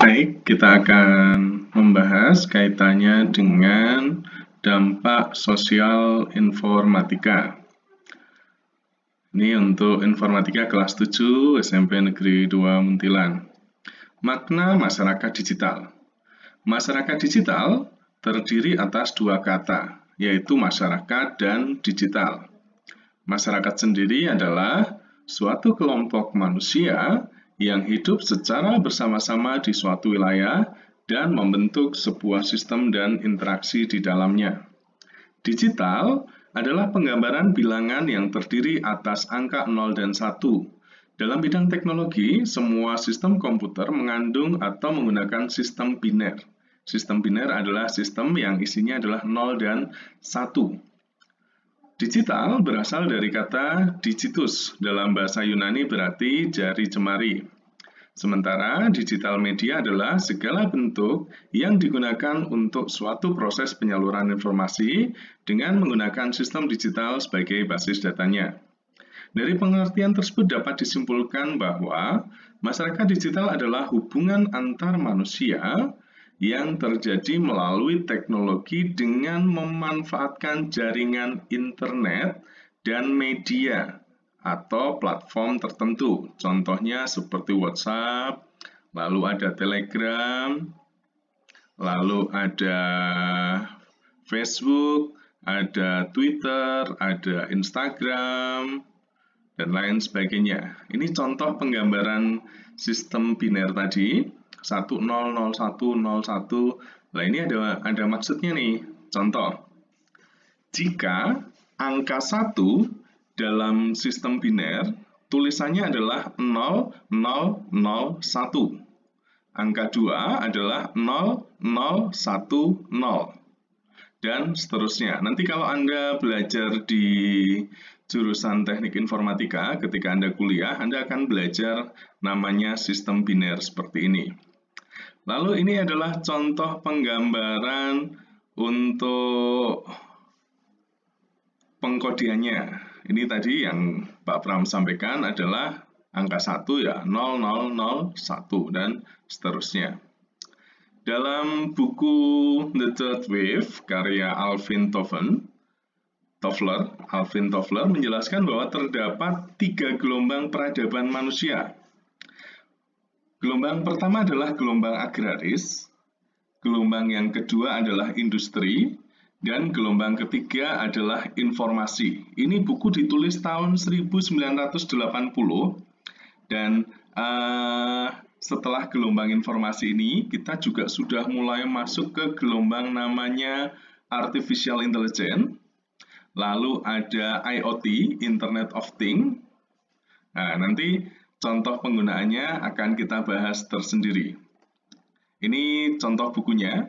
Baik, kita akan membahas kaitannya dengan dampak sosial informatika. Ini untuk informatika kelas 7 SMP Negeri 2 Muntilan. Makna masyarakat digital. Masyarakat digital terdiri atas dua kata, yaitu masyarakat dan digital. Masyarakat sendiri adalah suatu kelompok manusia yang hidup secara bersama-sama di suatu wilayah dan membentuk sebuah sistem dan interaksi di dalamnya. Digital adalah penggambaran bilangan yang terdiri atas angka 0 dan 1. Dalam bidang teknologi, semua sistem komputer mengandung atau menggunakan sistem biner. Sistem biner adalah sistem yang isinya adalah 0 dan 1. Digital berasal dari kata digitus, dalam bahasa Yunani berarti jari jemari. Sementara digital media adalah segala bentuk yang digunakan untuk suatu proses penyaluran informasi dengan menggunakan sistem digital sebagai basis datanya. Dari pengertian tersebut dapat disimpulkan bahwa masyarakat digital adalah hubungan antar manusia yang terjadi melalui teknologi dengan memanfaatkan jaringan internet dan media atau platform tertentu. Contohnya seperti WhatsApp, lalu ada Telegram, lalu ada Facebook, ada Twitter, ada Instagram, dan lain sebagainya. Ini contoh penggambaran sistem biner tadi. 100101. Nah, ini ada maksudnya nih. Contoh. Jika angka 1 dalam sistem biner tulisannya adalah 0001. Angka 2 adalah 0010 dan seterusnya. Nanti kalau Anda belajar di jurusan teknik informatika, ketika Anda kuliah, Anda akan belajar namanya sistem biner seperti ini. Lalu ini adalah contoh penggambaran untuk pengkodeannya. Ini tadi yang Pak Pram sampaikan adalah angka 1 ya, 0001 dan seterusnya. Dalam buku The Third Wave karya Alvin Toffler menjelaskan bahwa terdapat 3 gelombang peradaban manusia. Gelombang pertama adalah gelombang agraris, gelombang yang kedua adalah industri, dan gelombang ketiga adalah informasi. Ini buku ditulis tahun 1980, dan setelah gelombang informasi ini, kita juga sudah mulai masuk ke gelombang namanya Artificial Intelligence, lalu ada IoT, Internet of Things. Nah, nanti contoh penggunaannya akan kita bahas tersendiri. Ini contoh bukunya.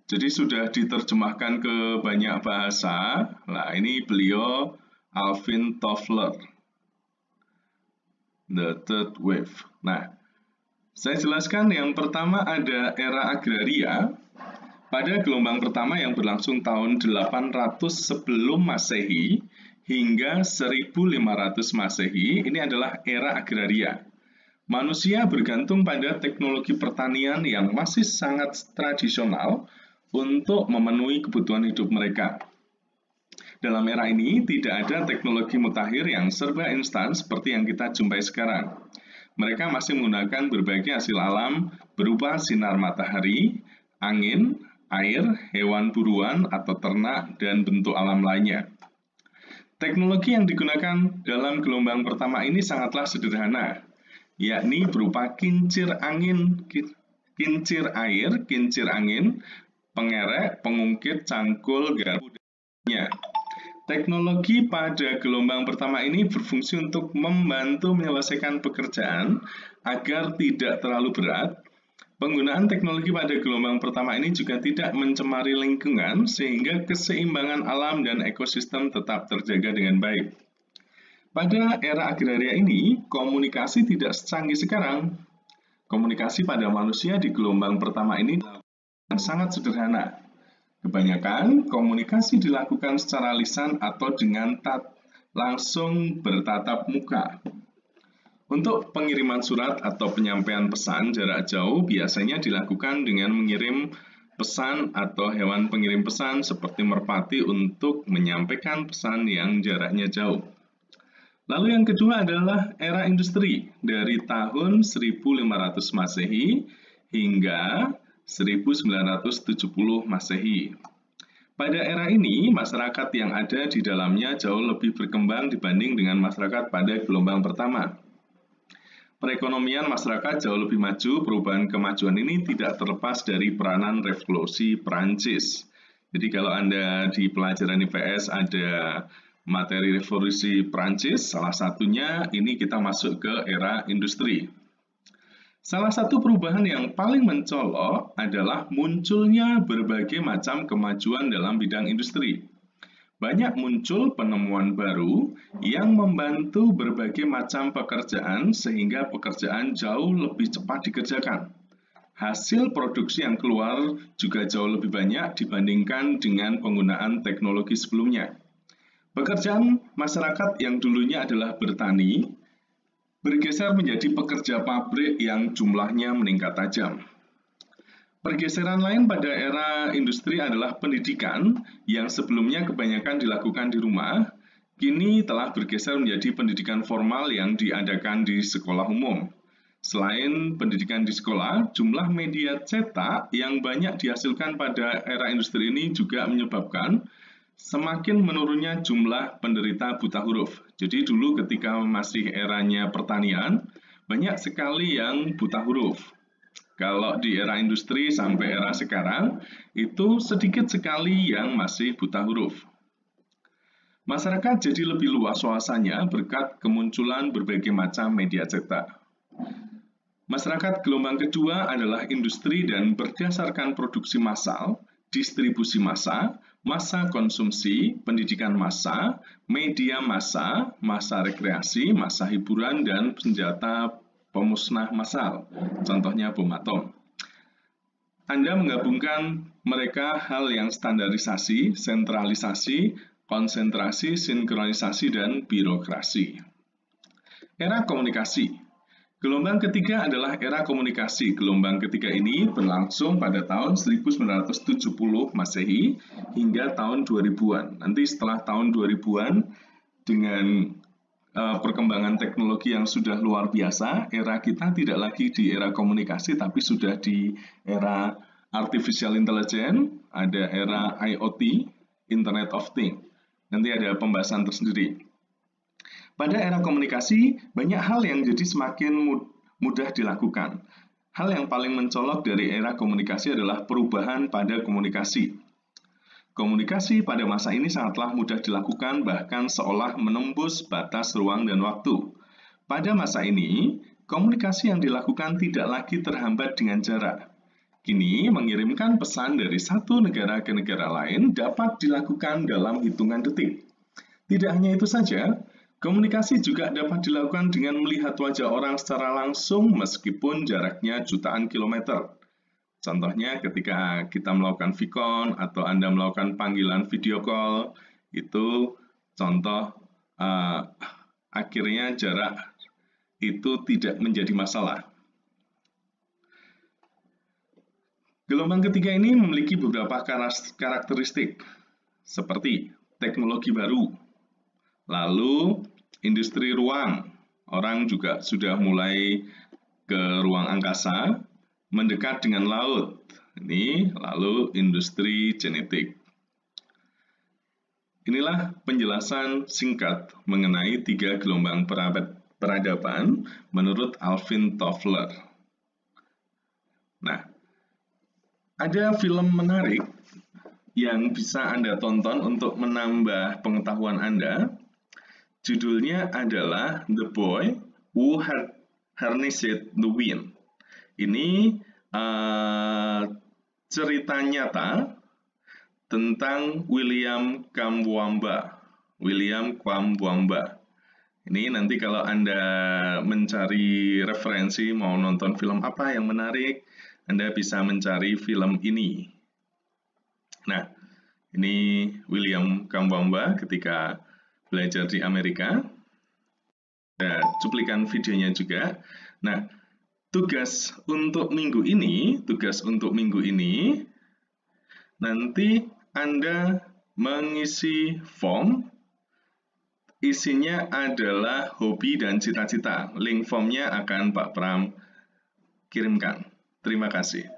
Jadi sudah diterjemahkan ke banyak bahasa. Nah, ini beliau Alvin Toffler. The Third Wave. Nah, saya jelaskan yang pertama ada era agraria. Pada gelombang pertama yang berlangsung tahun 800 sebelum Masehi hingga 1500 Masehi, ini adalah era agraria. Manusia bergantung pada teknologi pertanian yang masih sangat tradisional untuk memenuhi kebutuhan hidup mereka. Dalam era ini, tidak ada teknologi mutakhir yang serba instan seperti yang kita jumpai sekarang. Mereka masih menggunakan berbagai hasil alam berupa sinar matahari, angin, air, hewan buruan atau ternak, dan bentuk alam lainnya. Teknologi yang digunakan dalam gelombang pertama ini sangatlah sederhana, yakni berupa kincir angin, kincir air, kincir angin, pengerek, pengungkit, cangkul, garpu, dan lainnya. Teknologi pada gelombang pertama ini berfungsi untuk membantu menyelesaikan pekerjaan agar tidak terlalu berat. Penggunaan teknologi pada gelombang pertama ini juga tidak mencemari lingkungan sehingga keseimbangan alam dan ekosistem tetap terjaga dengan baik. Pada era agraria ini, komunikasi tidak secanggih sekarang. Komunikasi pada manusia di gelombang pertama ini sangat sederhana. Kebanyakan komunikasi dilakukan secara lisan atau dengan langsung bertatap muka. Untuk pengiriman surat atau penyampaian pesan jarak jauh biasanya dilakukan dengan mengirim pesan atau hewan pengirim pesan seperti merpati untuk menyampaikan pesan yang jaraknya jauh. Lalu yang kedua adalah era industri dari tahun 1500 Masehi hingga 1970 Masehi. Pada era ini, masyarakat yang ada di dalamnya jauh lebih berkembang dibanding dengan masyarakat pada gelombang pertama. Perekonomian masyarakat jauh lebih maju, perubahan kemajuan ini tidak terlepas dari peranan revolusi Perancis. Jadi kalau Anda di pelajaran IPS ada materi revolusi Perancis, salah satunya ini kita masuk ke era industri. Salah satu perubahan yang paling mencolok adalah munculnya berbagai macam kemajuan dalam bidang industri. Banyak muncul penemuan baru yang membantu berbagai macam pekerjaan sehingga pekerjaan jauh lebih cepat dikerjakan. Hasil produksi yang keluar juga jauh lebih banyak dibandingkan dengan penggunaan teknologi sebelumnya. Pekerjaan masyarakat yang dulunya adalah bertani, bergeser menjadi pekerja pabrik yang jumlahnya meningkat tajam. Pergeseran lain pada era industri adalah pendidikan yang sebelumnya kebanyakan dilakukan di rumah, kini telah bergeser menjadi pendidikan formal yang diadakan di sekolah umum. Selain pendidikan di sekolah, jumlah media cetak yang banyak dihasilkan pada era industri ini juga menyebabkan semakin menurunnya jumlah penderita buta huruf. Jadi dulu ketika masih eranya pertanian, banyak sekali yang buta huruf. Kalau di era industri sampai era sekarang, itu sedikit sekali yang masih buta huruf. Masyarakat jadi lebih luas wawasannya berkat kemunculan berbagai macam media cetak. Masyarakat gelombang kedua adalah industri dan berdasarkan produksi massal, distribusi massa, massa konsumsi, pendidikan massa, media massa, massa rekreasi, massa hiburan, dan senjata pemusnah massal, contohnya bom atom. Anda menggabungkan mereka hal yang standarisasi, sentralisasi, konsentrasi, sinkronisasi, dan birokrasi. Era komunikasi. Gelombang ketiga adalah era komunikasi. Gelombang ketiga ini berlangsung pada tahun 1970 Masehi hingga tahun 2000-an. Nanti setelah tahun 2000-an dengan perkembangan teknologi yang sudah luar biasa, era kita tidak lagi di era komunikasi tapi sudah di era artificial intelligence, ada era IoT, Internet of Things. Nanti ada pembahasan tersendiri. Pada era komunikasi, banyak hal yang jadi semakin mudah dilakukan. Hal yang paling mencolok dari era komunikasi adalah perubahan pada komunikasi. Komunikasi pada masa ini sangatlah mudah dilakukan, bahkan seolah menembus batas ruang dan waktu. Pada masa ini, komunikasi yang dilakukan tidak lagi terhambat dengan jarak. Kini, mengirimkan pesan dari satu negara ke negara lain dapat dilakukan dalam hitungan detik. Tidak hanya itu saja, komunikasi juga dapat dilakukan dengan melihat wajah orang secara langsung meskipun jaraknya jutaan kilometer. Contohnya ketika kita melakukan VCon atau Anda melakukan panggilan video call, itu contoh akhirnya jarak itu tidak menjadi masalah. Gelombang ketiga ini memiliki beberapa karakteristik seperti teknologi baru, lalu industri ruang, orang juga sudah mulai ke ruang angkasa, mendekat dengan laut, ini lalu industri genetik. Inilah penjelasan singkat mengenai 3 gelombang peradaban menurut Alvin Toffler. Nah, ada film menarik yang bisa Anda tonton untuk menambah pengetahuan Anda. Judulnya adalah The Boy Who Harnessed the Wind. Ini cerita nyata tentang William Kamwamba. Ini nanti kalau Anda mencari referensi mau nonton film apa yang menarik, Anda bisa mencari film ini. Nah, ini William Kamwamba ketika belajar di Amerika. Ada cuplikan videonya juga. Nah, tugas untuk minggu ini nanti Anda mengisi form, isinya adalah hobi dan cita-cita. Link formnya akan Pak Pram kirimkan. Terima kasih.